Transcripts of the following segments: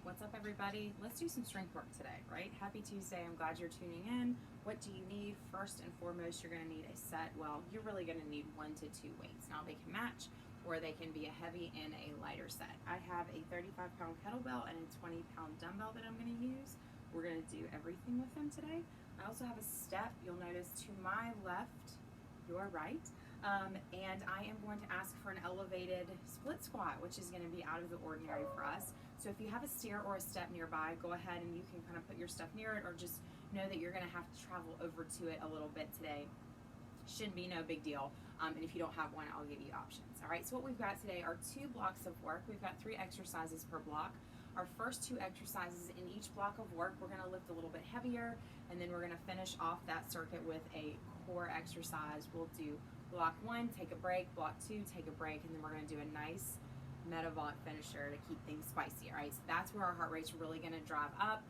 What's up, everybody? Let's do some strength work today, right? Happy Tuesday. I'm glad you're tuning in. What do you need? First and foremost, you're going to need a set. Well, you're really going to need 1 to 2 weights. Now, they can match or they can be a heavy and a lighter set. I have a 35-pound kettlebell and a 20-pound dumbbell that I'm going to use. We're going to do everything with them today. I also have a step. You'll notice to my left, your right, and I am going to ask for an elevated split squat, which is going to be out of the ordinary for us. So if you have a stair or a step nearby, go ahead and you can kind of put your stuff near it, or just know that you're going to have to travel over to it a little bit today. Shouldn't be no big deal. And if you don't have one, I'll give you options. All right, so what we've got today are 2 blocks of work. We've got 3 exercises per block. Our first 2 exercises in each block of work, we're going to lift a little bit heavier, and then we're going to finish off that circuit with a core exercise. We'll do block 1, take a break, block 2, take a break, and then we're going to do a nice Metavant finisher to keep things spicy. All right, so that's where our heart rate's really going to drive up.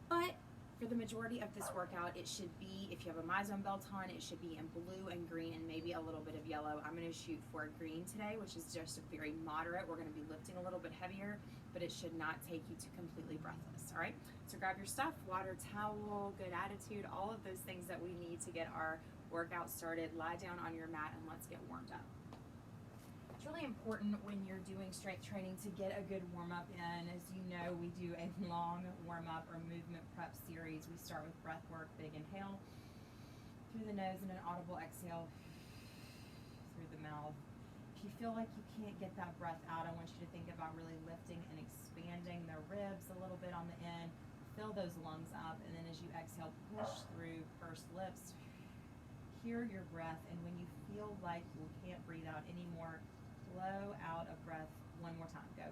But for the majority of this workout, it should be, if you have a MyZone belt on, it should be in blue and green and maybe a little bit of yellow. I'm going to shoot for green today, which is just a very moderate. We're going to be lifting a little bit heavier, but it should not take you to completely breathless. All right, so grab your stuff, water, towel, good attitude, all of those things that we need to get our workout started. Lie down on your mat and let's get warmed up. It's really important when you're doing strength training to get a good warm-up in. As you know, we do a long warm-up or movement prep series. We start with breath work, big inhale through the nose and an audible exhale through the mouth. If you feel like you can't get that breath out, I want you to think about really lifting and expanding the ribs a little bit on the end. Fill those lungs up, and then as you exhale, push through pursed lips. Hear your breath, and when you feel like you can't breathe out anymore, blow out a breath one more time. Go.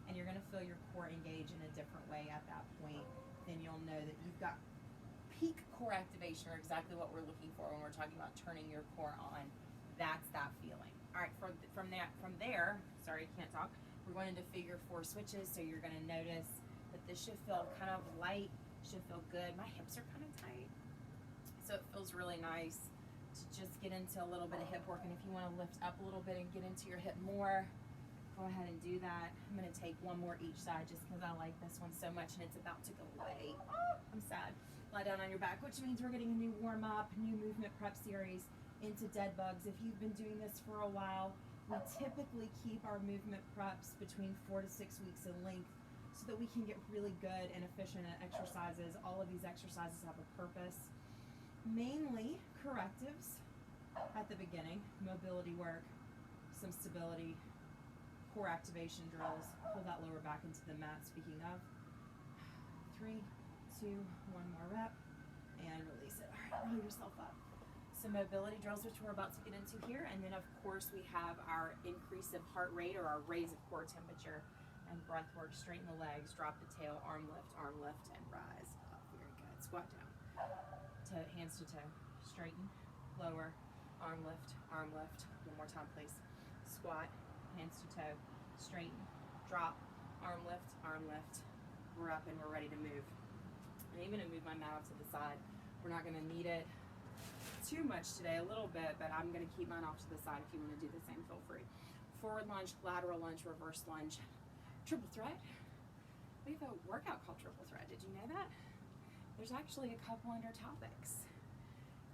And you're going to feel your core engage in a different way at that point. Then you'll know that you've got peak core activation, or exactly what we're looking for when we're talking about turning your core on. That's that feeling. All right, from there, sorry, can't talk. We're going into figure 4 switches, so you're going to notice that this should feel kind of light, should feel good. My hips are kind of tight, so it feels really nice to just get into a little bit of hip work. And if you want to lift up a little bit and get into your hip more, go ahead and do that. I'm going to take one more each side just because I like this one so much and it's about to go away. Oh, I'm sad. Lie down on your back, which means we're getting a new warm-up, new movement prep series into dead bugs. If you've been doing this for a while, we typically keep our movement preps between 4 to 6 weeks in length so that we can get really good and efficient at exercises. All of these exercises have a purpose. Mainly correctives at the beginning, mobility work, some stability, core activation drills. Pull that lower back into the mat. Speaking of, 3, 2, 1 more rep, and release it. All right, roll yourself up. Some mobility drills, which we're about to get into here, and then of course we have our increase of heart rate, or our raise of core temperature, and breath work. Straighten the legs, drop the tail, arm lift, and rise up. Very good. Squat down. Hands to toe. Straighten, lower, arm lift. One more time, please. Squat, hands to toe. Straighten, drop, arm lift. We're up and we're ready to move. I'm even going to move my mat off to the side. We're not going to need it too much today, a little bit, but I'm going to keep mine off to the side. If you want to do the same, feel free. Forward lunge, lateral lunge, reverse lunge, triple threat. We have a workout called triple threat. Did you know that? There's actually a couple under topics.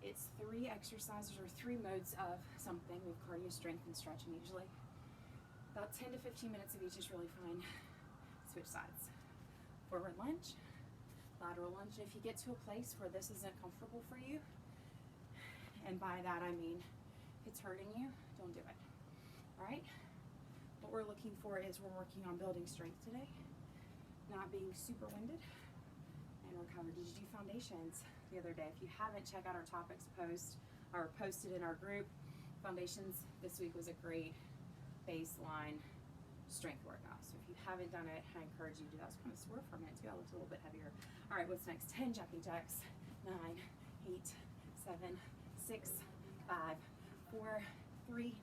It's 3 exercises or 3 modes of something. We have cardio, strength, and stretching usually. About 10 to 15 minutes of each is really fine. Switch sides. Forward lunge, lateral lunge. And if you get to a place where this isn't comfortable for you, and by that I mean if it's hurting you, don't do it. All right? What we're looking for is we're working on building strength today, not being super winded, and recover. Did you do foundations the other day? If you haven't, check out our topics post or posted in our group. Foundations this week was a great baseline strength workout. So if you haven't done it, I encourage you to do that. I was kind of sore for a minute too. I looked a little bit heavier. All right, what's next? 10 jumping jacks. 9, 8, 7, 6, 5, 4, 3,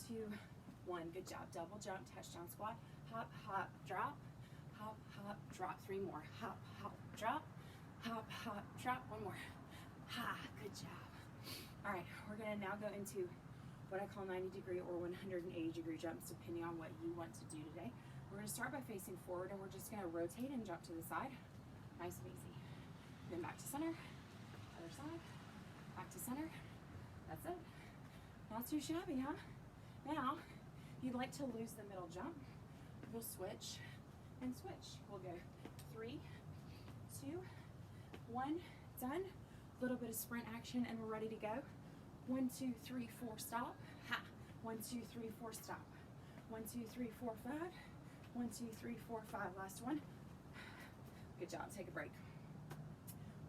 2, 1. Good job. Double jump, touchdown squat. Hop, hop, drop. Hop, hop, drop. 3 more. Hop, hop, drop. Hop, hop, drop. 1 more. Ha, good job. All right, we're gonna now go into what I call 90-degree or 180-degree jumps, depending on what you want to do today. We're gonna start by facing forward and we're just gonna rotate and jump to the side. Nice and easy. Then back to center, other side, back to center. That's it. Not too shabby, huh? Now, if you'd like to lose the middle jump, we'll switch and switch. We'll go 3, 2, 1, done. A little bit of sprint action and we're ready to go. 1, 2, 3, 4, stop. Ha. 1, 2, 3, 4, stop. 1, 2, 3, 4, 5. 1, 2, 3, 4, 5. Last one. Good job. Take a break.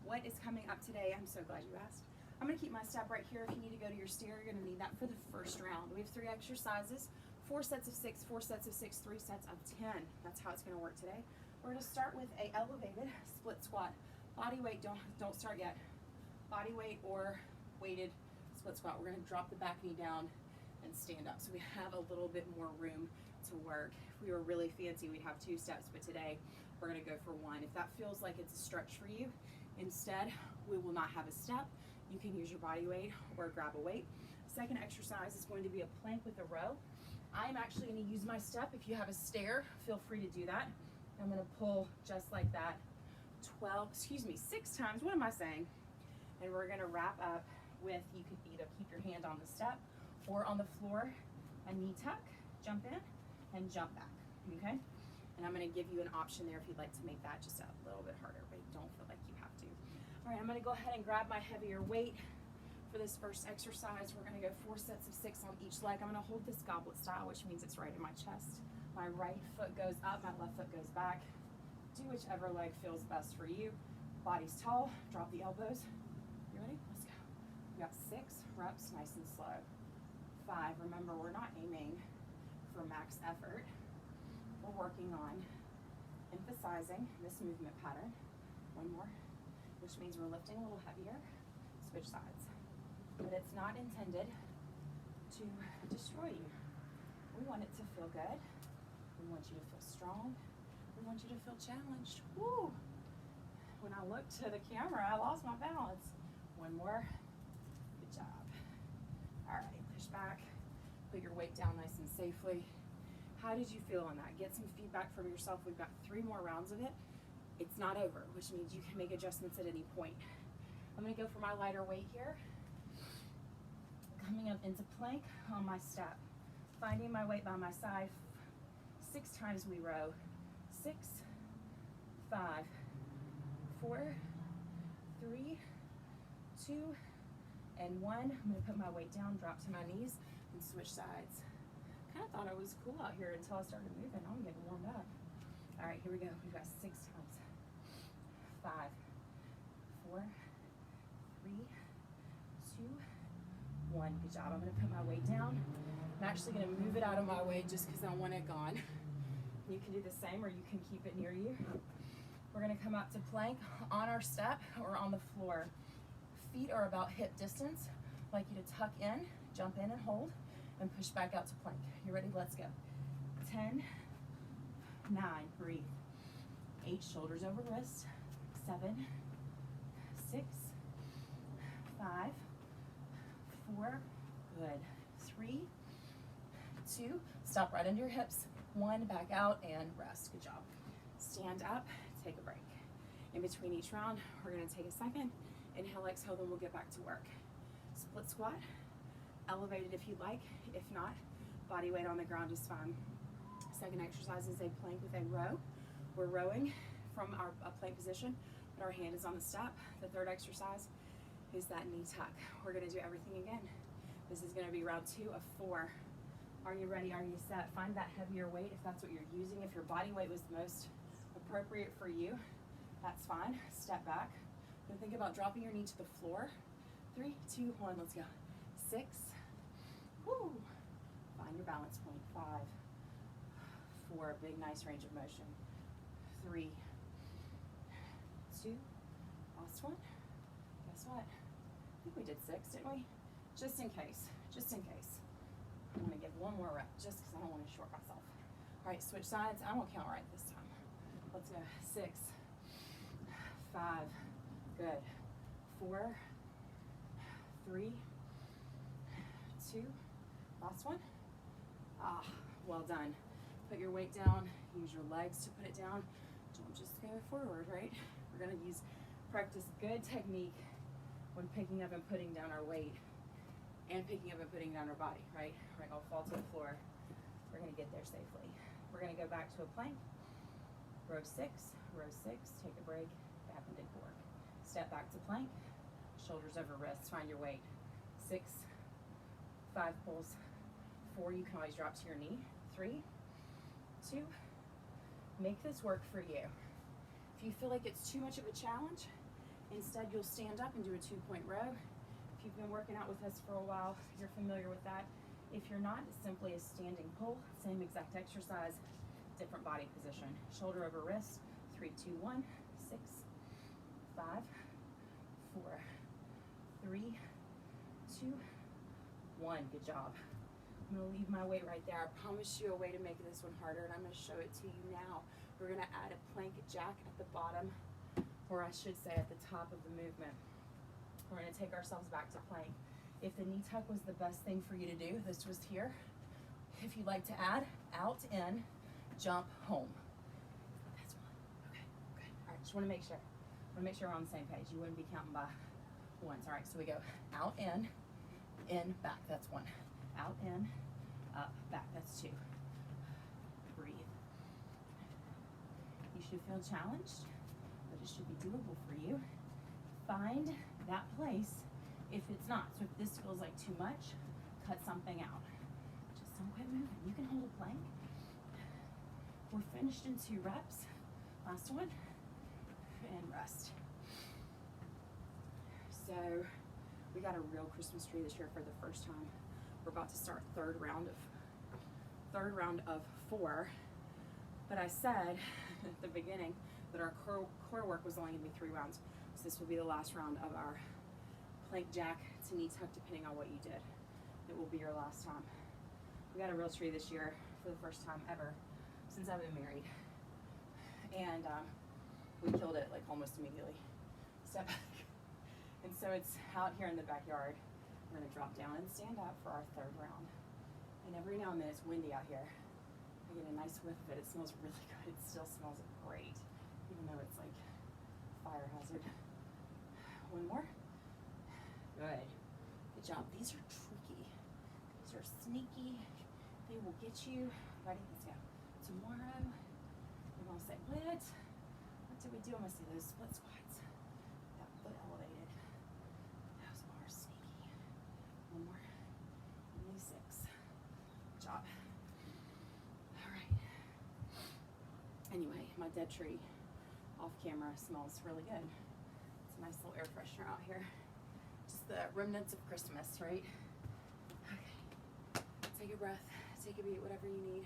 What is coming up today? I'm so glad you asked. I'm going to keep my step right here. If you need to go to your stair, you're going to need that for the first round. We have 3 exercises, 4 sets of 6, 4 sets of 6, 3 sets of 10. That's how it's going to work today. We're going to start with a elevated split squat. Body weight, don't start yet. Body weight or weighted split squat. We're going to drop the back knee down and stand up. So we have a little bit more room to work. If we were really fancy, we'd have 2 steps, but today we're going to go for 1. If that feels like it's a stretch for you, instead, we will not have a step. You can use your body weight or grab a weight. Second exercise is going to be a plank with a row. I'm actually going to use my step. If you have a stair, feel free to do that. I'm going to pull just like that 6 times. What am I saying? And we're going to wrap up with, you could either keep your hand on the step or on the floor, a knee tuck, jump in and jump back, okay? And I'm going to give you an option there if you'd like to make that just a little bit harder, but don't feel like you have to. All right, I'm going to go ahead and grab my heavier weight for this first exercise. We're going to go 4 sets of 6 on each leg. I'm going to hold this goblet style, which means it's right in my chest. My right foot goes up, my left foot goes back. Do whichever leg feels best for you. Body's tall, drop the elbows. You ready? Let's go. We got 6 reps, nice and slow. 5, remember we're not aiming for max effort. We're working on emphasizing this movement pattern. 1 more, which means we're lifting a little heavier. Switch sides. But it's not intended to destroy you. We want it to feel good. We want you to feel strong. We want you to feel challenged. Woo! When I looked to the camera, I lost my balance. 1 more. Good job. All right, push back. Put your weight down nice and safely. How did you feel on that? Get some feedback from yourself. We've got 3 more rounds of it. It's not over, which means you can make adjustments at any point. I'm gonna go for my lighter weight here. Coming up into plank on my step. Finding my weight by my side. 6 times we row. 6, 5, 4, 3, 2, and 1. I'm gonna put my weight down, drop to my knees, and switch sides. Kind of thought it was cool out here until I started moving. I'm getting warmed up. All right, here we go. We've got 6 times. 5, 4, 3, 2, 1. Good job. I'm gonna put my weight down. I'm actually gonna move it out of my way just because I want it gone. You can do the same or you can keep it near you. We're gonna come up to plank on our step or on the floor. Feet are about hip distance. I'd like you to tuck in, jump in and hold, and push back out to plank. You ready? Let's go. 10, 9, breathe. 8, shoulders over wrist. 7, 6, 5, 4, good. 3, 2, stop right under your hips. 1, back out and rest. Good job. Stand up, take a break. In between each round, we're gonna take a second. Inhale, exhale, then we'll get back to work. Split squat, elevated if you'd like. If not, body weight on the ground is fine. Second exercise is a plank with a row. We're rowing from our plank position, but our hand is on the step. The third exercise is that knee tuck. We're gonna do everything again. This is gonna be round 2 of 4. Are you ready? Are you set? Find that heavier weight if that's what you're using. If your body weight was the most appropriate for you, that's fine. Step back. Then think about dropping your knee to the floor. 3, 2, 1, let's go. 6, woo. Find your balance point. 5, 4, big nice range of motion. 3, 2, last one. Guess what? I think we did 6, didn't we? Just in case, I'm gonna give 1 more rep just because I don't want to short myself. All right, switch sides. I won't count right this time. Let's go. 6, 5, good. 4, 3, 2, last one. Ah, well done. Put your weight down, Use your legs to put it down. Don't just go forward, right? We're gonna practice good technique when picking up and putting down our weight and picking up and putting down our body, right? We're not gonna fall to the floor. We're gonna get there safely. We're gonna go back to a plank. Row 6, take a break, back and dig forward. Step back to plank, shoulders over wrists, find your weight. 6, 5 pulls, 4, you can always drop to your knee. 3, 2, make this work for you. If you feel like it's too much of a challenge, instead you'll stand up and do a 2-point row. If you've been working out with us for a while, you're familiar with that. If you're not, it's simply a standing pull, same exact exercise, different body position. Shoulder over wrist, 3, 2, 1, 6, 5, 4, 3, 2, 1. Good job. I'm gonna leave my weight right there. I promise you a way to make this one harder, and I'm gonna show it to you now. We're gonna add a plank jack at the bottom, or I should say at the top of the movement. We're gonna take ourselves back to plank. If the knee tuck was the best thing for you to do, this was here. If you'd like to add, out, in, jump, home. That's one. Okay, good. All right, just wanna make sure. We're on the same page. You wouldn't be counting by ones. All right, so we go out, in, back. That's 1. Out, in, up, back. That's 2. Breathe. You should feel challenged, but it should be doable for you. Find that place if it's not. So if this feels like too much, cut something out. Just don't quit moving. You can hold a plank. We're finished in 2 reps. Last one, and rest. So we got a real Christmas tree this year for the first time. We're about to start third round of 4. But I said at the beginning that our core work was only gonna be 3 rounds. So this will be the last round of our plank jack to knee tuck, depending on what you did. It will be your last time. We got a real tree this year for the first time ever since I've been married. And we killed it like almost immediately. Step back. And so it's out here in the backyard. We're gonna drop down and stand up for our 3rd round. And every now and then it's windy out here. I get a nice whiff of it. It smells really good. It still smells great, even though it's like fire hazard. 1 more. Good. Good job. These are tricky. These are sneaky. They will get you. Ready? Let's go. Tomorrow, we're gonna say, what did we do? I'm gonna say those split squats. That foot elevated. Those are sneaky. 1 more. Only 6. Good job. All right. Anyway, my dead tree off camera smells really good. It's a nice little air freshener out here. Just the remnants of Christmas, right? Okay. Take a breath, take a beat, whatever you need.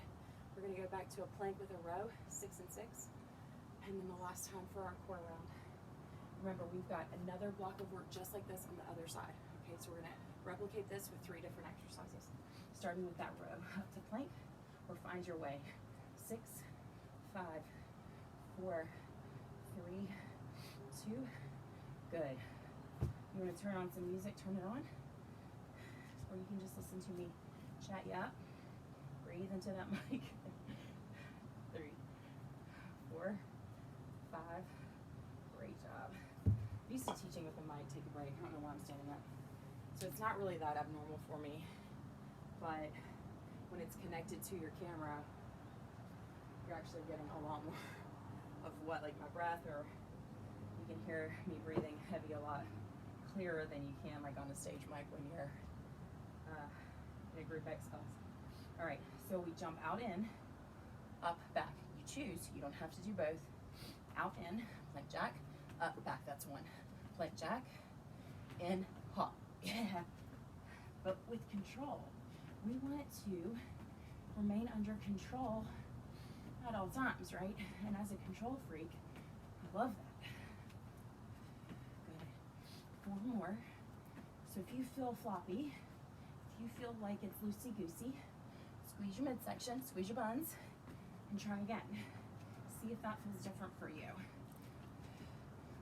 We're gonna go back to a plank with a row, 6 and 6. And then the last time for our core round. Remember, we've got another block of work just like this on the other side. Okay, so we're gonna replicate this with 3 different exercises. Starting with that row, up to plank, or find your way. 6, 5, 4, 3, 2, good. You wanna turn on some music, turn it on. Or you can just listen to me chat you up. Breathe into that mic. 3, 4, 5, great job. I'm used to teaching with a mic, take a break. I don't know why I'm standing up. So it's not really that abnormal for me, but when it's connected to your camera, you're actually getting a lot more of what, like my breath, or you can hear me breathing heavy a lot clearer than you can like on the stage mic when you're in a group X class. All right, so we jump out in, up, back. You choose, you don't have to do both. Out, in, plank jack, up, back, that's 1. Plank jack, in, hop. Yeah, but with control. We want to remain under control at all times, right? And as a control freak, I love that. Good. 4 more. So if you feel floppy, if you feel like it's loosey-goosey, squeeze your midsection, squeeze your buns, and try again. See if that feels different for you.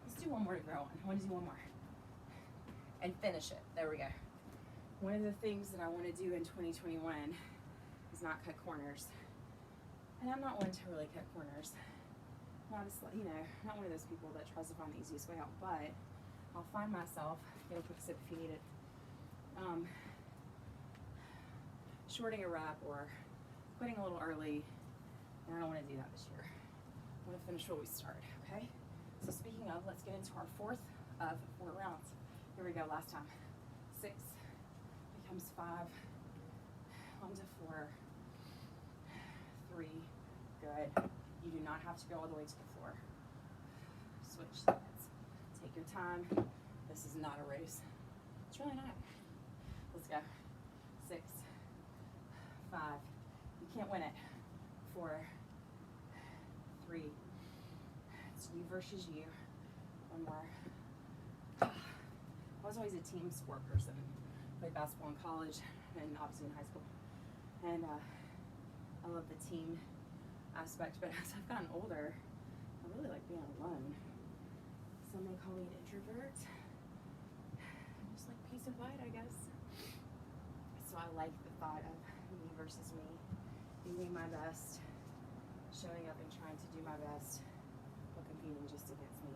Let's do 1 more to grow on. I want to do 1 more. And finish it. There we go. One of the things that I want to do in 2021 is not cut corners. And I'm not one to really cut corners. Not not one of those people that tries to find the easiest way out, but I'll find myself, get a quick sip if you need it, shorting a rep or quitting a little early, and I don't want to do that this year. I want to finish what we started, okay? So speaking of, let's get into our fourth of 4 rounds. Here we go, last time. 6 becomes 5, 1 to 4, 3, good. You do not have to go all the way to the floor. Switch sides. Take your time. This is not a race. It's really not. Let's go. 6, 5. You can't win it. 4, 3. It's you versus you. 1 more. I was always a team sport person. Played basketball in college and obviously in high school. And I love the team aspect, but as I've gotten older, I really like being alone. Some may call me an introvert. I just like peace and quiet, I guess. So I like the thought of me versus me, doing my best, showing up and trying to do my best, but competing just against me.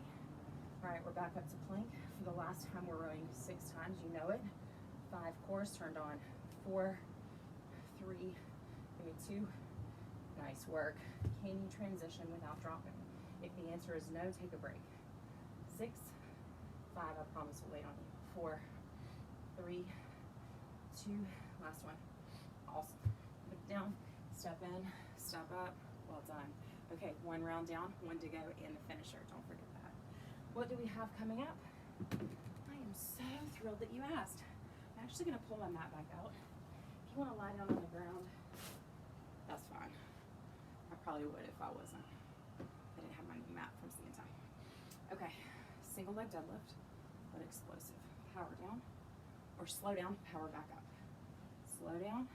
All right, we're back up to plank. For the last time, we're rowing 6 times, you know it. 5 cores turned on. 4, 3, give me 2. Nice work. Can you transition without dropping? If the answer is no, take a break. 6, 5, I promise we'll wait on you. 4, 3, 2, last one. Awesome. Put it down, step in, step up. Well done. Okay, 1 round down, 1 to go, and the finisher. Don't forget that. What do we have coming up? I am so thrilled that you asked. I'm actually going to pull my mat back out. If you want to lie down on the ground, that's fine. I probably would if I wasn't. I didn't have my new mat from seeing time. Okay, single leg deadlift, but explosive. Power down, or slow down, power back up. Slow down,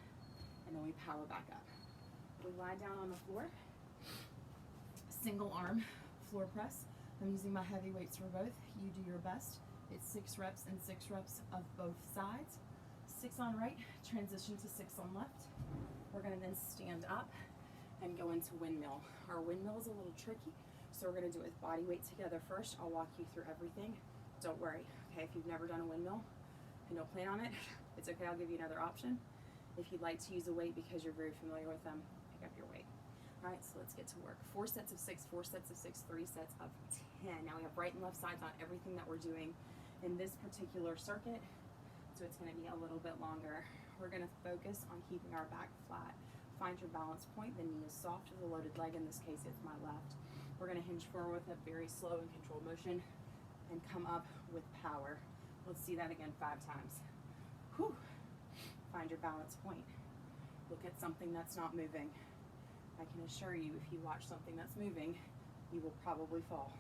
and then we power back up. We lie down on the floor. Single arm floor press. I'm using my heavy weights for both. You do your best. It's 6 reps and 6 reps of both sides. 6 on right, transition to 6 on left. We're gonna then stand up and go into windmill. Our windmill is a little tricky, so we're gonna do it with body weight together first. I'll walk you through everything. Don't worry, okay? If you've never done a windmill and don't plan on it, it's okay, I'll give you another option. If you'd like to use a weight because you're very familiar with them, pick up your weight. All right, so let's get to work. 4 sets of 6, 4 sets of 6, 3 sets of 10. Now we have right and left sides on everything that we're doing in this particular circuit, so it's gonna be a little bit longer. We're gonna focus on keeping our back flat. Find your balance point. The knee is soft to the loaded leg. In this case, it's my left. We're gonna hinge forward with a very slow and controlled motion and come up with power. Let's see that again 5 times. Whew. Find your balance point. Look at something that's not moving. I can assure you, if you watch something that's moving, you will probably fall.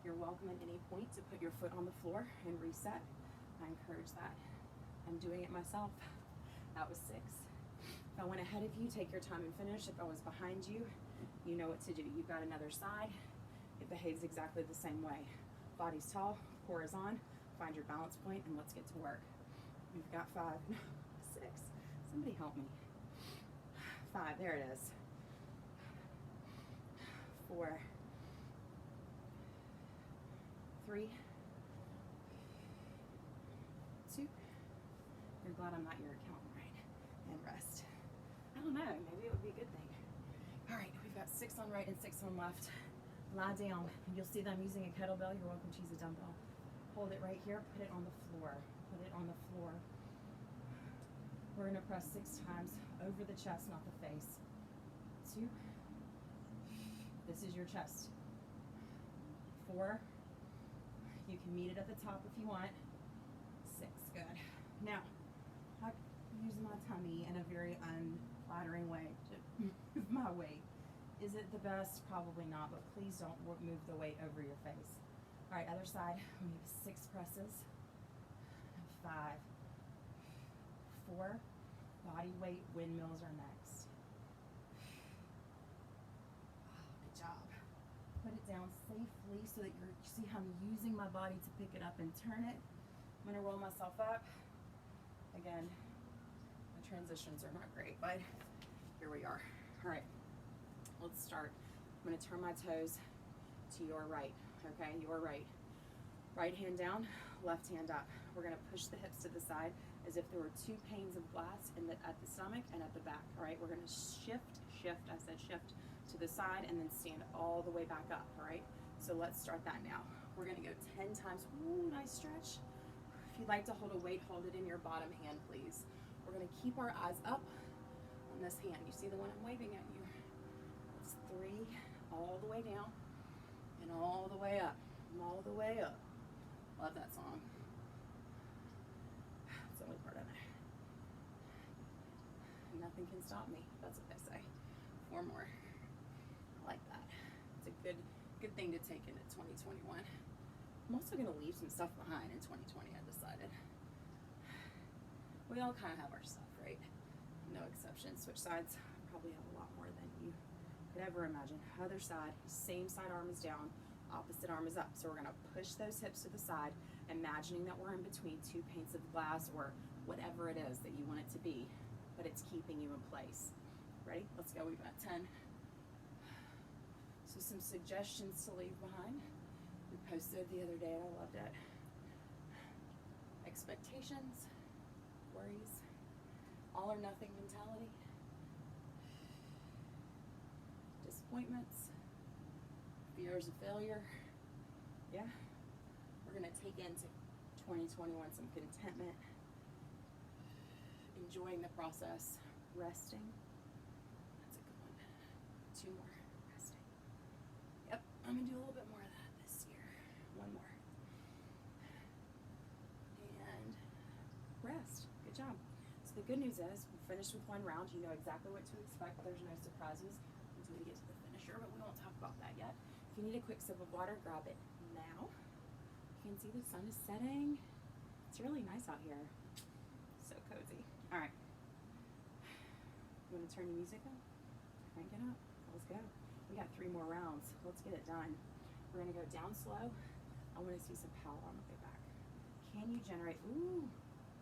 You're welcome at any point to put your foot on the floor and reset. I encourage that. I'm doing it myself. That was 6. If I went ahead of you, take your time and finish. If I was behind you, you know what to do. You've got another side. It behaves exactly the same way. Body's tall, core is on. Find your balance point and let's get to work. We've got 5, 6. Somebody help me. 5, there it is. 4, 3, 2. You're glad I'm not your accountant, right? And rest. I don't know, maybe it would be a good thing. All right, we've got 6 on right and 6 on left. Lie down. You'll see that I'm using a kettlebell. You're welcome to use a dumbbell. Hold it right here, put it on the floor. Put it on the floor. We're gonna press 6 times over the chest, not the face. 2. This is your chest. 4. You can meet it at the top if you want. 6, good. Now, I use my tummy in a very unflattering way to move my weight. Is it the best? Probably not, but please don't move the weight over your face. All right, other side. We have 6 presses. 5, 4. Body weight windmills are next. Good job. Put it down safely so that you see how I'm using my body to pick it up and turn it. I'm gonna roll myself up. Again, my transitions are not great, but here we are. All right, Let's start. I'm going to turn my toes to your right, okay? Your right. Right hand down, left hand up. We're going to push the hips to the side as if there were two panes of glass at the stomach and at the back, all right? We're going to shift, I said shift to the side and then stand all the way back up, all right? So let's start that now. We're going to go 10 times. Ooh, nice stretch. If you'd like to hold a weight, hold it in your bottom hand, please. We're going to keep our eyes up on this hand. You see the one I'm waving at you? It's 3, all the way down and all the way up, and all the way up. Love that song. It's the only part of it. Nothing can stop me. That's what they say. 4 more. I like that. It's a good thing to take into 2021. I'm also going to leave some stuff behind in 2020, I decided. We all kind of have our stuff, right? No exception. Switch sides. Probably have a lot more than you could ever imagine. Other side. Same side arm is down. Opposite arm is up. So we're going to push those hips to the side, imagining that we're in between 2 panes of glass or whatever it is that you want it to be, but it's keeping you in place. Ready? Let's go. We've got 10. So some suggestions to leave behind. We posted the other day and I loved it. Expectations, worries, all or nothing mentality, disappointments, fears of failure. Yeah. We're going to take into 2021 some contentment, enjoying the process, resting. That's a good one. 2 more. Resting. Yep. I'm going to do a little bit more of that this year. 1 more. And rest. Good job. So the good news is we finished with 1 round. You know exactly what to expect. There's no surprises until we get to the finisher, but we won't talk about that yet. If you need a quick sip of water, grab it now. You can see the sun is setting. It's really nice out here. So cozy. All right. You want to turn your music up? Crank it up. Let's go. We got 3 more rounds. Let's get it done. We're going to go down slow. I want to see some power on the way back. Can you generate,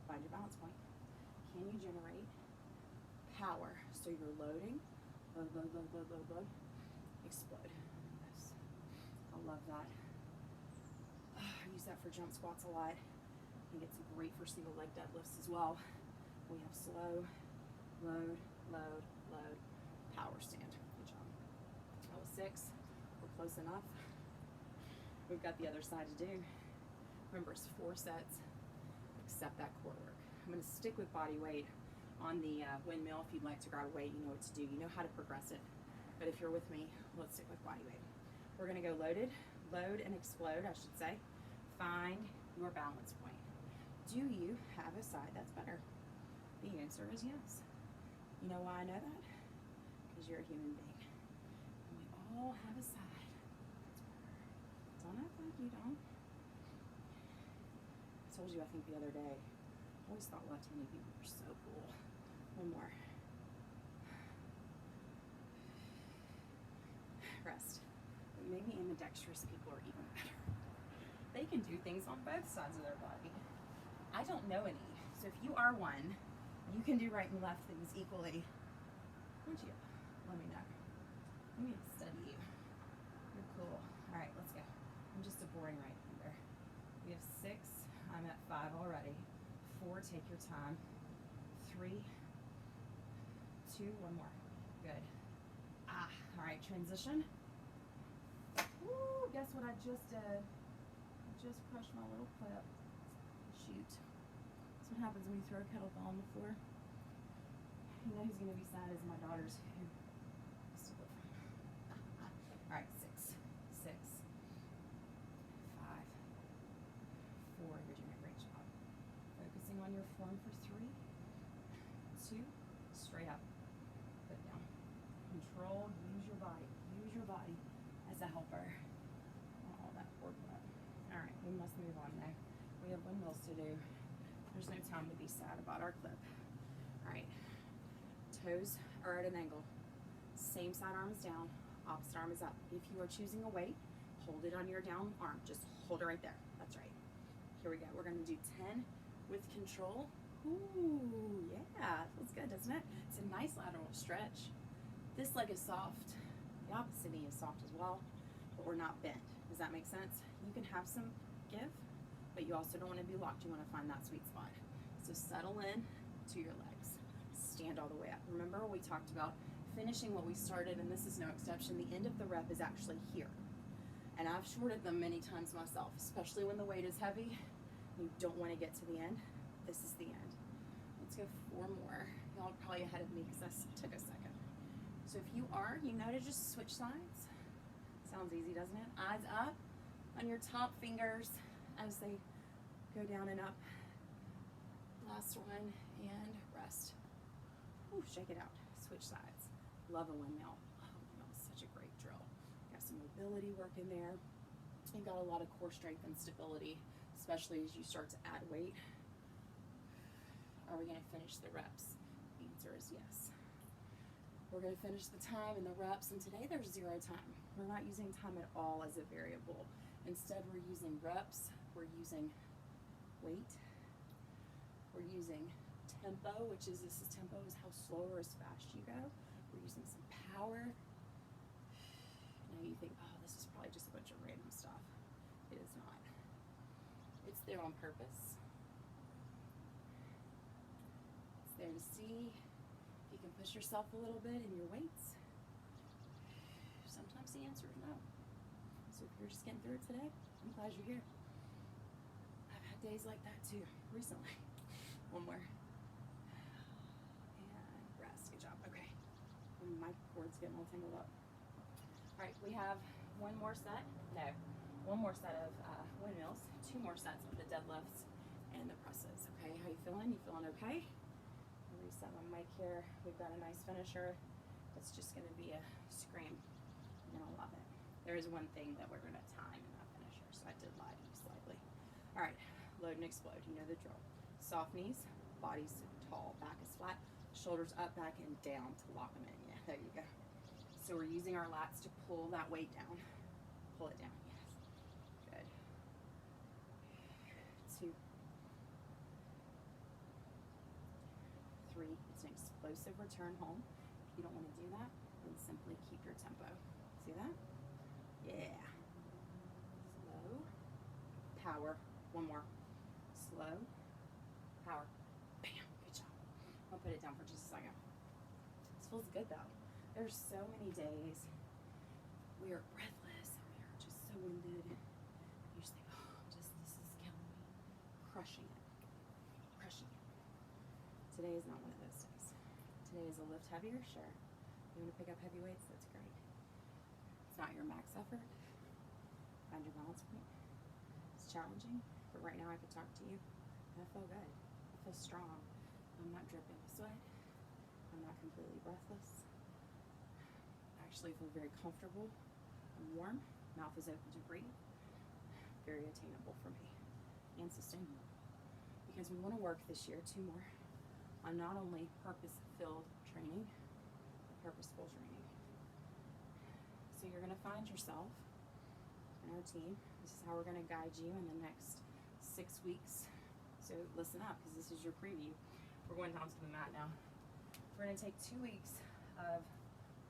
find your balance point. Can you generate power? So you're loading, load, explode. Yes. I love that. I use that for jump squats a lot. I think it's great for single leg deadlifts as well. We have slow, load, power stand. Good job. That was 6. We're close enough. We've got the other side to do. Remember, it's 4 sets, except that core work. I'm going to stick with body weight on the windmill. If you'd like to grab a weight, you know what to do. You know how to progress it. But if you're with me, let's stick with body weight. We're going to go loaded, load and explode, I should say. Find your balance point. Do you have a side that's better? The answer is yes. You know why I know that? Because you're a human being. And we all have a side that's better. Don't act like you don't. I told you, I think the other day, I always thought left-handed people were so cool. 1 more. Rest. But maybe ambidextrous people are even better. They can do things on both sides of their body. I don't know any. So if you are one, you can do right and left things equally. Would you? Let me know. Let me study you. You're cool. All right, let's go. I'm just a boring right hander. We have 6. I'm at 5 already. 4, take your time. 3, 2, 1 more. Good. All right, transition. Woo, guess what I just did? I just crushed my little clip. Shoot. That's what happens when you throw a kettlebell on the floor. You know who's going to be sad is my daughters who used to live. All right, 6, 5, 4. You're doing a great job. Focusing on your form for 3, 2, straight up. Put it down. Control, use your body. Use your body as a helper. Oh, that poor butt. All right, we must move on now. We have windmills to do. There's no time to be sad about our clip. All right, toes are at an angle. Same side arm is down, opposite arm is up. If you are choosing a weight, hold it on your down arm. Just hold it right there. That's right. Here we go. We're gonna do 10 with control. Ooh, yeah, feels good, doesn't it? It's a nice lateral stretch. This leg is soft. The opposite knee is soft as well, but we're not bent. Does that make sense? You can have some give, but you also don't want to be locked. You want to find that sweet spot. So settle in to your legs. Stand all the way up. Remember, we talked about finishing what we started, and this is no exception. The end of the rep is actually here. And I've shorted them many times myself, especially when the weight is heavy. You don't want to get to the end. This is the end. Let's go 4 more. Y'all are probably ahead of me because this took a second. So if you are, you know to just switch sides. Sounds easy, doesn't it? Eyes up on your top fingers as they go down and up. Last one, and rest. Ooh, shake it out. Switch sides. Love a windmill. Oh, windmill is such a great drill. Got some mobility work in there. You've got a lot of core strength and stability, especially as you start to add weight. Are we going to finish the reps? The answer is yes. We're going to finish the time and the reps, and today there's 0 time. We're not using time at all as a variable. Instead, we're using reps, we're using weight, we're using tempo, which is, this is tempo is how slow or as fast you go. We're using some power. Now you think, oh, this is probably just a bunch of random stuff. It is not. It's there on purpose. It's there to see if you can push yourself a little bit in your weights. Sometimes the answer is no. So if you're just getting through it today, I'm glad you're here. I've had days like that too, recently. One more. And rest, good job, okay. My cord's getting all tangled up. All right, we have one more set of windmills, 2 more sets of the deadlifts and the presses, okay? How you feeling? You feeling okay? I'll reset my mic here. We've got a nice finisher. It's just gonna be a scream. You're gonna love it. There is one thing that we're gonna time in that finisher, so I did lie to you slightly. All right, load and explode, you know the drill. Soft knees, body's tall, back is flat, shoulders up, back, and down to lock them in. Yeah, there you go. So we're using our lats to pull that weight down. Pull it down, yes. Good. 2, 3, it's an explosive return home. If you don't want to do that, then simply keep your tempo. See that? Yeah. Slow. Power. One more. Slow. Power. Bam. Good job. I'll put it down for just a second. This feels good though. There's so many days we are breathless and we are just so winded. You just think, oh, this is killing me. Crushing it. Crushing it. Today is not one of those days. Today is a lift heavier, sure. You want to pick up heavy weights? That's great. It's not your max effort. Find your balance point. It's challenging, but right now I could talk to you and I feel good. I feel strong. I'm not dripping with sweat. I'm not completely breathless. I actually feel very comfortable. I'm warm. Mouth is open to breathe. Very attainable for me and sustainable. Because we want to work this year 2 more on not only purpose-filled training, but purposeful training. So you're going to find yourself in our team. This is how we're going to guide you in the next 6 weeks. So listen up, because this is your preview. We're going down to the mat now. We're going to take 2 weeks of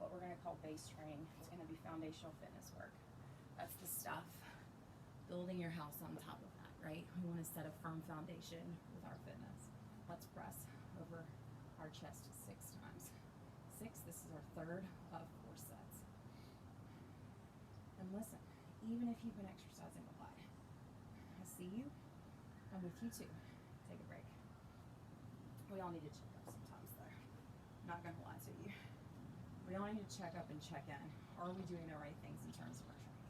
what we're going to call base training. It's going to be foundational fitness work. That's the stuff. Building your house on top of that, right? We want to set a firm foundation with our fitness. Let's press over our chest 6 times. 6, this is our 3rd of 4 sets. And listen, even if you've been exercising a lot, I see you. I'm with you too. Take a break. We all need to check up sometimes though. Not gonna lie to you. We all need to check up and check in. Are we doing the right things in terms of our training?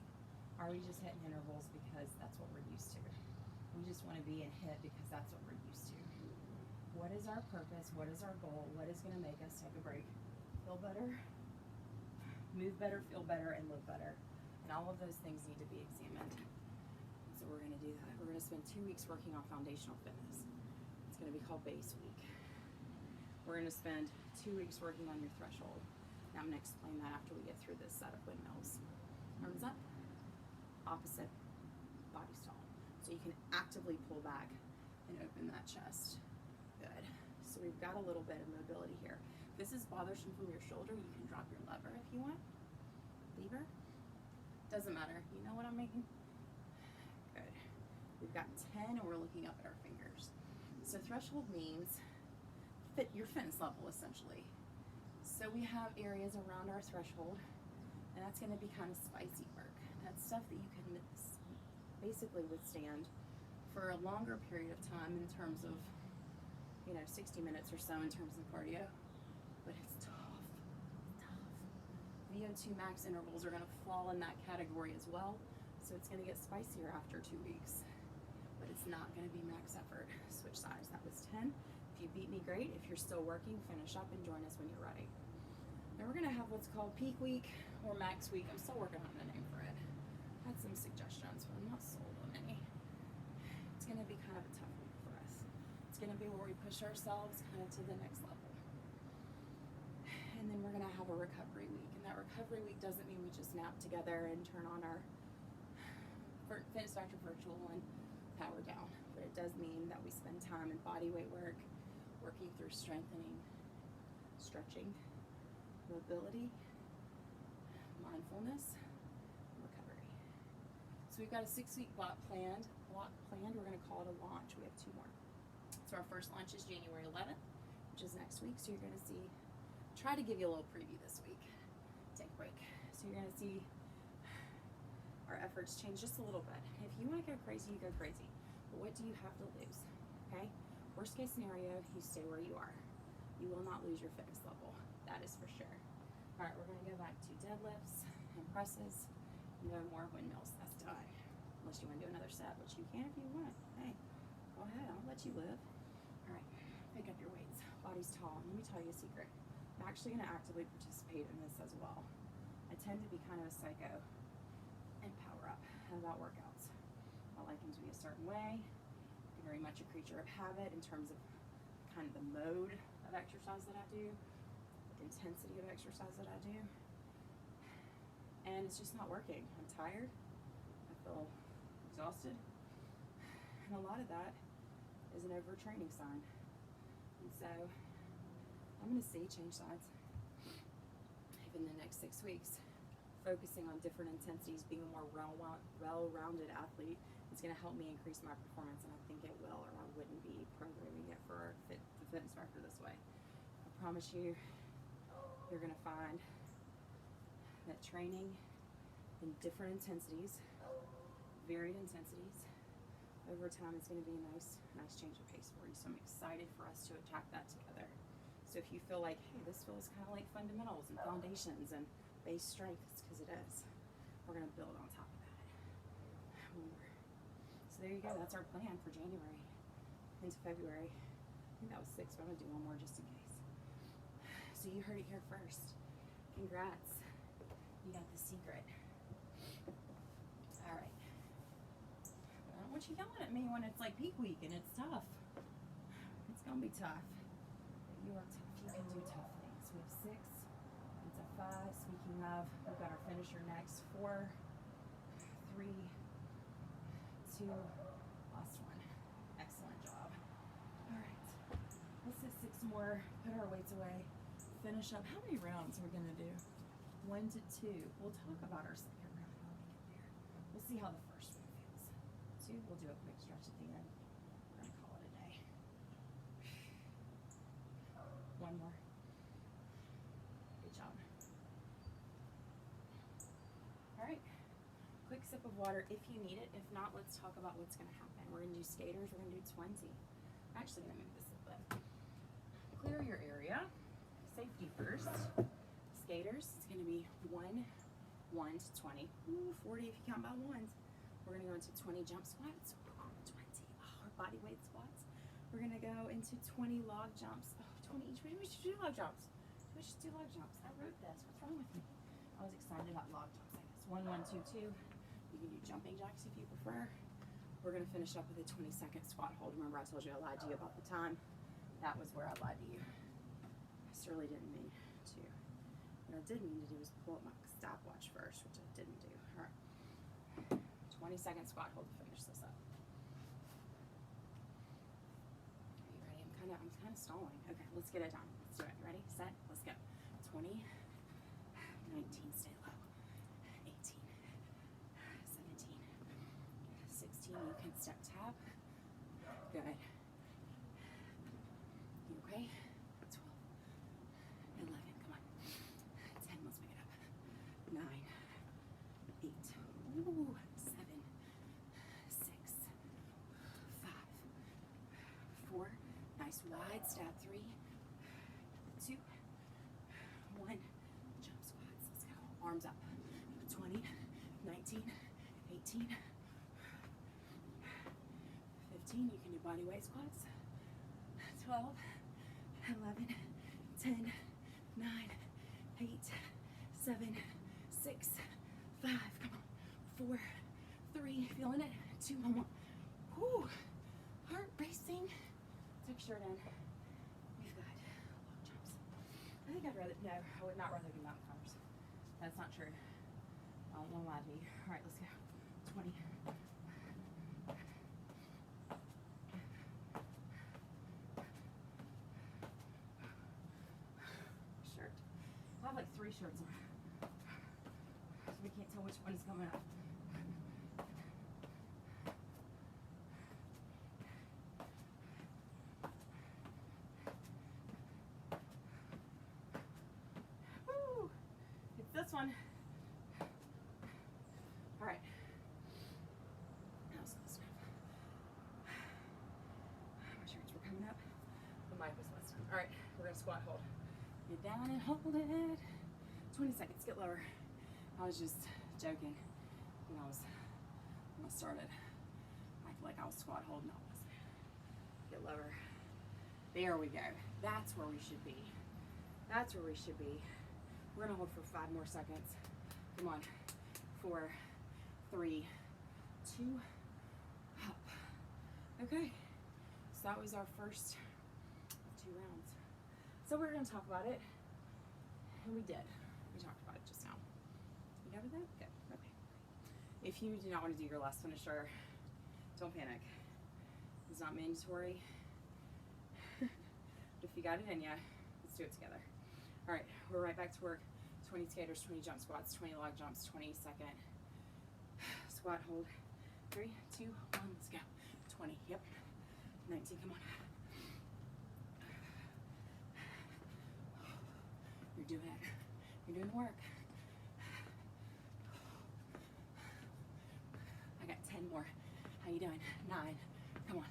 Are we just hitting intervals because that's what we're used to? We just want to be in HIIT because that's what we're used to. What is our purpose? What is our goal? What is going to make us take a break? Feel better, move better, feel better, and live better. And all of those things need to be examined. And so we're going to do that. We're going to spend 2 weeks working on foundational fitness. It's going to be called Base Week. We're going to spend 2 weeks working on your threshold. Now I'm going to explain that after we get through this set of windmills. Arms up, opposite, body stall. So you can actively pull back and open that chest. Good. So we've got a little bit of mobility here. If this is bothersome from your shoulder, you can drop your lever if you want. lever? Doesn't matter. You know what I'm making? Good. We've got 10 and we're looking up at our fingers. So threshold means your fitness level essentially. So we have areas around our threshold, and that's going to be kind of spicy work. That's stuff that you can basically withstand for a longer period of time in terms of, 60 minutes or so in terms of cardio. But it's tough. VO2 max intervals are going to fall in that category as well. So it's going to get spicier after 2 weeks. But it's not going to be max effort. Switch sides. That was 10. If you beat me, great. If you're still working, finish up and join us when you're ready. Then we're going to have what's called peak week or max week. I'm still working on the name for it. Had some suggestions, but I'm not sold on any. It's going to be kind of a tough week for us. It's going to be where we push ourselves kind of to the next level. And then we're going to have a recovery week. And that recovery week doesn't mean we just nap together and turn on our Fitness Factor Virtual and power down. But it does mean that we spend time in body weight work, working through strengthening, stretching, mobility, mindfulness, recovery. So we've got a 6-week block planned. We're going to call it a launch. We have 2 more. So our first launch is January 11th, which is next week. So you're going to see, try to give you a little preview this week. Take a break. So you're going to see our efforts change just a little bit. If you want to go crazy, you go crazy. But what do you have to lose? Okay? Worst case scenario, you stay where you are. You will not lose your fitness level. That is for sure. All right, we're going to go back to deadlifts and presses. No more windmills. That's done. Unless you want to do another set, which you can if you want. Hey, go ahead. I'll let you live. All right, pick up your weights. Body's tall. Let me tell you a secret. I'm actually going to actively participate in this as well. I tend to be kind of a psycho and power up about workouts. I like them to be a certain way. I'm very much a creature of habit in terms of kind of the mode of exercise that I do, the intensity of exercise that I do. And it's just not working. I'm tired. I feel exhausted. And a lot of that is an overtraining sign. And so I'm going to see change sides in the next 6 weeks. Focusing on different intensities, being a more well-rounded athlete is going to help me increase my performance, and I think it will, or I wouldn't be programming it for the Fitness Factor this way. I promise you, you're going to find that training in different intensities, varied intensities, over time is going to be a nice change of pace for you. So I'm excited for us to attack that together. So if you feel like, hey, this feels kind of like fundamentals and foundations and base strength, it's because it is. We're going to build on top of that. So there you go. That's our plan for January into February. I think that was 6, but I'm going to do one more just in case. So you heard it here first. Congrats. You got the secret. All right. I don't want you yelling at me when it's like peak week and it's tough. It's going to be tough. You are tough. You can do tough things. We have 6. It's a 5. Speaking of, we've got our finisher next. 4, 3, 2, last one. Excellent job. All right. Let's hit 6 more. Put our weights away. Finish up. How many rounds are we going to do? 1 to 2. We'll talk about our second round when we get there. We'll see how the first one feels. 2, we'll do a quick stretch at the end. We're going to call it a day. 1 more. Good job. All right. Quick sip of water if you need it. If not, let's talk about what's going to happen. We're going to do skaters. We're going to do 20. I'm actually going to move this a little bit. Clear your area. Safety first. Skaters, it's going to be 1 to 20. Ooh, 40 if you count by ones. We're going to go into 20 jump squats. 20. Oh, our body weight squats. We're going to go into 20 log jumps. Oh, 20 each. Maybe we should do log jumps. We should do log jumps. I wrote this. What's wrong with me? I was excited about log jumps, I guess. 1, 1, 2, 2. You can do jumping jacks if you prefer. We're going to finish up with a 20-second squat hold. Remember I told you I lied to you about the time? That was where I lied to you. I certainly didn't mean to. What I did mean to do was pull up my stopwatch first, which I didn't do. All right. 20-second squat hold to finish this up. Are you ready? I'm kind of stalling. Okay, let's get it done. Let's do it. Ready? Set. Let's go. 20. 19. Stay low. 13, you can step tap. Good. You okay? 12, 11, come on. 10, let's pick it up. 9, 8, ooh, 7, 6, 5, 4, nice wide, stab 3, 2, 1, jump squats, let's go. Arms up. 20, 19, 18, 15, you can do body weight squats. 12, 11, 10, 9, 8, 7, 6, 5, come on, 4, 3, feeling it, 2, 1 more. Whew, heart racing. Tuck your shirt in. We've got long jumps. I think I'd rather, no, I would not rather do mountain climbers. That's not true. I don't lie to me. All right, let's go. 20. Shirt. I have like 3 shirts on. So we can't tell which one is coming up. Woo! It's this one. All right. Now let's go. My shirts were coming up. The mic was listening. All right, we're gonna squat hold. Get down and hold it. 20 seconds, get lower. I was just joking when I started. I feel like I was squat holding. No, I wasn't. Get lower. There we go. That's where we should be. That's where we should be. We're gonna hold for 5 more seconds. Come on. 4, 3, 2, up. Okay, so that was our first 2 rounds. So we're gonna talk about it, and we did. We talked about it just now. You got with that? Good, okay. If you do not want to do your last finisher, don't panic. It's not mandatory. But if you got it in ya, let's do it together. All right, we're right back to work. 20 skaters, 20 jump squats, 20 log jumps, 20 second squat hold. 3, 2, 1, let's go. 20, yep. 19, come on. You're doing it. You're doing the work. I got 10 more. How you doing? 9, come on.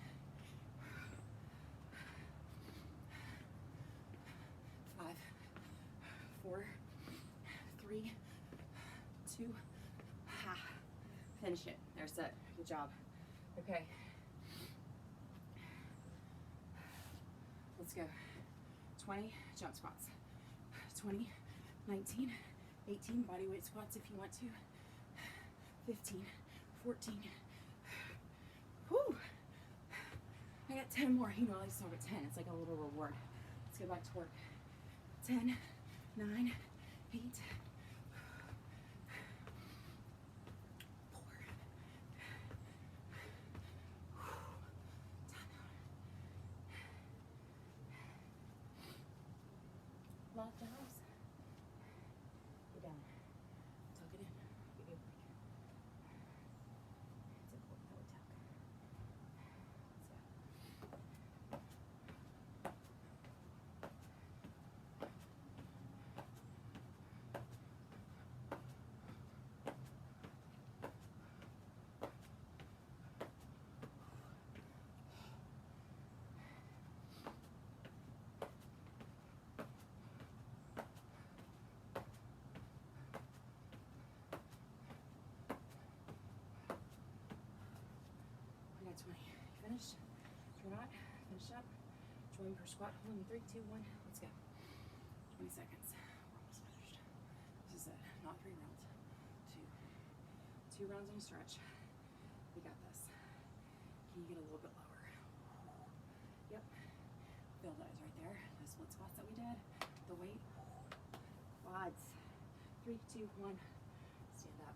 5, 4, 3, 2, ha. Finish it. There's it. Good job. Okay. Let's go. 20 jump squats. 20, 19, 18 body weight squats if you want to. 15, 14. Whew. I got 10 more. You know, I like to start at 10. It's like a little reward. Let's get back to work. 10, 9, 8, 4. Lock the house. Get down. Tuck it in. Give you a break. It's important that we tuck. I got 20. Finished? If you're not, finish up. Join per squat. Hold in 3, 2, 1. Let's go. 20 seconds. We're almost finished. This is it. Not 3 rounds. 2. 2 rounds and a stretch. We got this. Can you get a little bit lower? Yep. Feel those right there. The split squats that we did. The weight. Quads. 3, 2, 1. Stand up.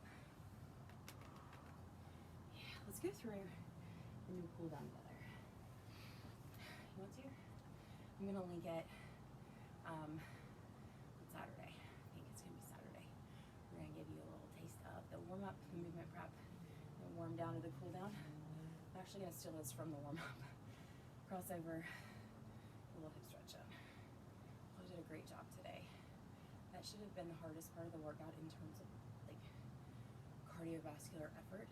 Yeah. Let's go through the new cool down together. You want to? I'm gonna link it on Saturday. I think it's gonna be Saturday. We're gonna give you a little taste of the warm up, the movement prep, the warm down to the cool down. actually gonna steal this from the warm up. Crossover, a little hip stretch in. I did a great job today. That should have been the hardest part of the workout in terms of like cardiovascular effort.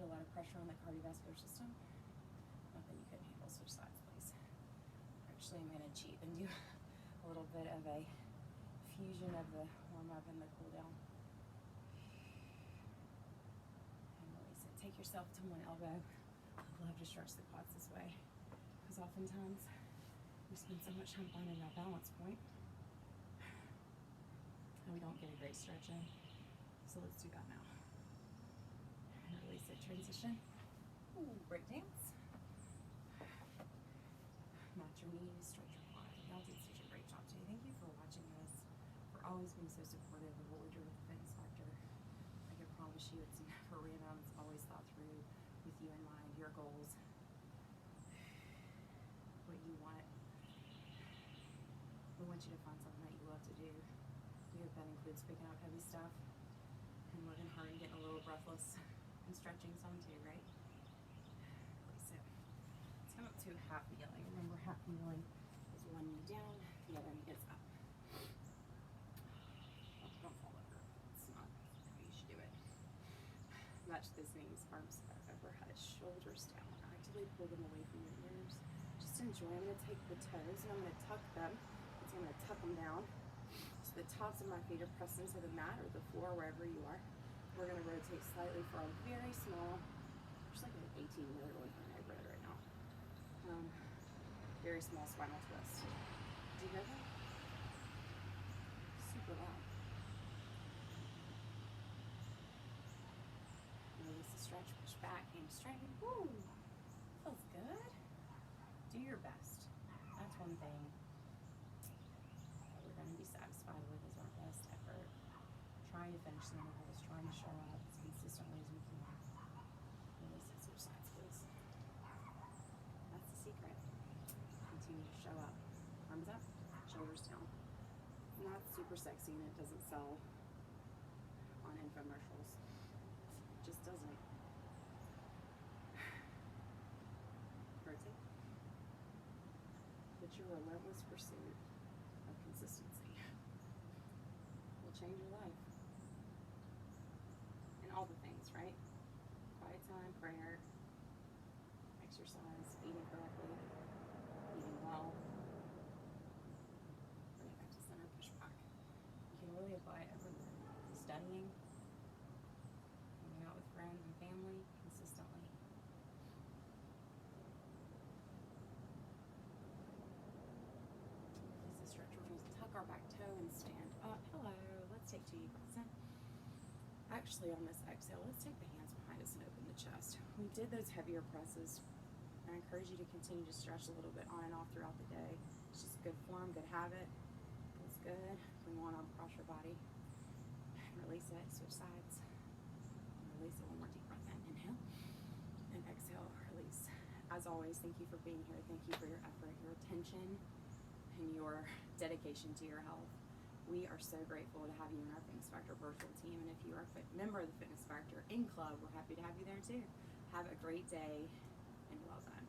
Put a lot of pressure on the cardiovascular system. Nothing you couldn't handle. Switch sides, please. Actually, I'm gonna cheat and do a little bit of a fusion of the warm up and the cool down. And release it. Take yourself to one elbow. I love to stretch the quads this way because oftentimes we spend so much time finding our balance point and we don't get a great stretch in. So let's do that now. And release it. Transition. Ooh, break dance. Match your knees, stretch your quads. Y'all did such a great job today. Thank you for watching this, for always being so supportive of what we do with the Fitness Factor. I can promise you it's never random. It's always thought through with you in mind, your goals, what you want. We want you to find something that you love to do. We hope that includes picking up heavy stuff and working hard and getting a little breathless and stretching some too, right? Release it. Let's come up to half kneeling. Remember, half kneeling is one knee down, the other knee is up. Oh, don't fall over. It's not how you should do it. Match those knees, arms overhead, shoulders down. Actively pull them away from your ears. Just enjoy. I'm going to take the toes and I'm going to tuck them. I'm going to tuck them down. So the tops of my feet are pressed into the mat or the floor, wherever you are. We're going to rotate slightly for a very small, just like an 18-year old neighborhood right now. Very small spinal twist. Do you hear that? Super loud. Release the stretch, push back, hamstring. Woo! Feels good. Do your best. That's one thing that we're going to be satisfied with is our best effort. Trying to finish the intervals, trying to show up as consistently as we can. Release it, switch sides, please. That's the secret. Continue to show up. Arms up, shoulders down. Not super sexy and it doesn't sell on infomercials. It just doesn't. Rotate. But your relentless pursuit of consistency will change your life. And all the things, right? Quiet time, prayer, exercise, eating correctly, eating well. Bring it back to center, push back. You can really apply it everywhere. Studying, hanging out with friends and family consistently. Release the stretch. We're going to tuck our back toe and stand up. Hello. Let's take 2 deep breaths in. Actually, on this exhale, let's take the hands behind us and open the chest. We did those heavier presses. I encourage you to continue to stretch a little bit on and off throughout the day. It's just good form, good habit. Feels good. Bring one arm across your body. Release it. Switch sides. Release it. One more deep breath in. Inhale. And exhale. Release. As always, thank you for being here. Thank you for your effort, your attention, and your dedication to your health. We are so grateful to have you in our Fitness Factor virtual team. And if you are a member of the Fitness Factor in club, we're happy to have you there too. Have a great day and well done.